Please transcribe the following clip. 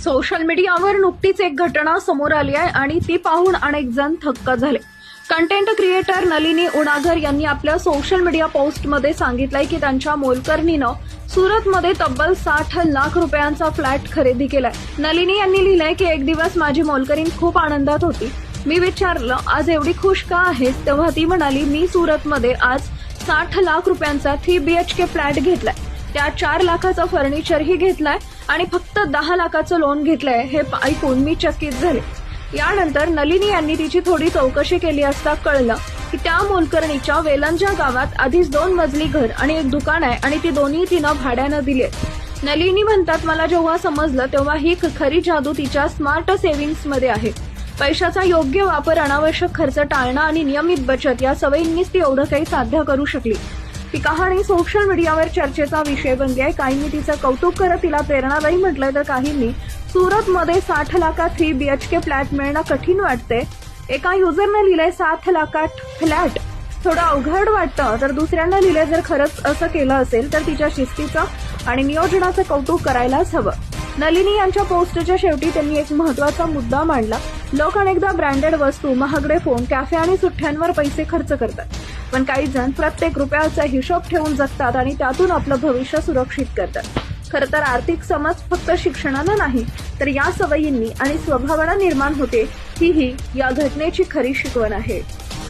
Social मीडियावर नुकतीच एक घटना समोर आली आहे आणि ती पाहून अनेक जण थक्क झाले। कंटेंट क्रिएटर नलिनी उणाघर यांनी आपल्या सोशल मीडिया पोस्टमध्ये सांगितलंय की त्यांच्या मोलकरणीनं सुरतमध्ये तब्बल 60 लाख रुपयांचा फ्लॅट खरेदी केलाय। नलिनी यांनी लिहिलंय की एक दिवस माझी मोलकरीण खूप आनंदात होती। मी विचारलं आज एवढी खुश का आहेस, तेव्हा ती म्हणाली मी सुरतमध्ये आज 60 लाख रुपयांचा 3 BHK फ्लॅट घेतलाय, त्यात 4 लाखाचा फर्निचरही घेतलाय आणि फक्त 10 लाखाचं लोन घेतलंय। हे ऐकून मी चकित झाले। यानंतर नलिनी यांनी तिची थोडी चौकशी केली असता कळलं की त्या मोलकरणीच्या वेलंजा गावात आधीच 2 मजली घर आणि एक दुकान आहे आणि ती दोन्ही तिनं भाड्यानं दिले। नलिनी म्हणतात मला जेव्हा समजलं तेव्हा ही खरी जादू तिच्या स्मार्ट सेव्हिंग्स मध्ये आहे। पैशाचा योग्य वापर, अनावश्यक खर्च टाळणं आणि नियमित बचत या सवयींनीच ती एवढं काही साध्य करू शकली। ती कहाणी सोशल मीडियावर चर्चेचा विषय बनली आहे। काहींनी तिचं कौतुक करत तिला प्रेरणादायी म्हटलंय तर काहींनी सुरतमध्ये 60 लाखात 3 BHK फ्लॅट मिळणं कठीण वाटते। एका युजरने लिहिलंय 7 लाखात फ्लॅट थोडं अवघड वाटतं, तर दुसऱ्यांना लिहिलंय जर खरंच असं केलं असेल तर तिच्या शिस्तीचं आणि नियोजनाचं कौतुक करायलाच हवं। नलिनी यांच्या पोस्टच्या शेवटी त्यांनी एक महत्त्वाचा मुद्दा मांडला। लोक अनेकदा ब्रँडेड वस्तू, महागडे फोन, कॅफे आणि सुट्ट्यांवर पैसे खर्च करतात, पण काही जण प्रत्येक रुपयाचा हिशोब ठेवून जगतात आणि त्यातून आपलं भविष्य सुरक्षित करतात। खरं तर आर्थिक समज फक्त शिक्षणानं नाही तर या सवयींनी आणि स्वभावानं निर्माण होते, ही या घटनेची खरी शिकवण आहे।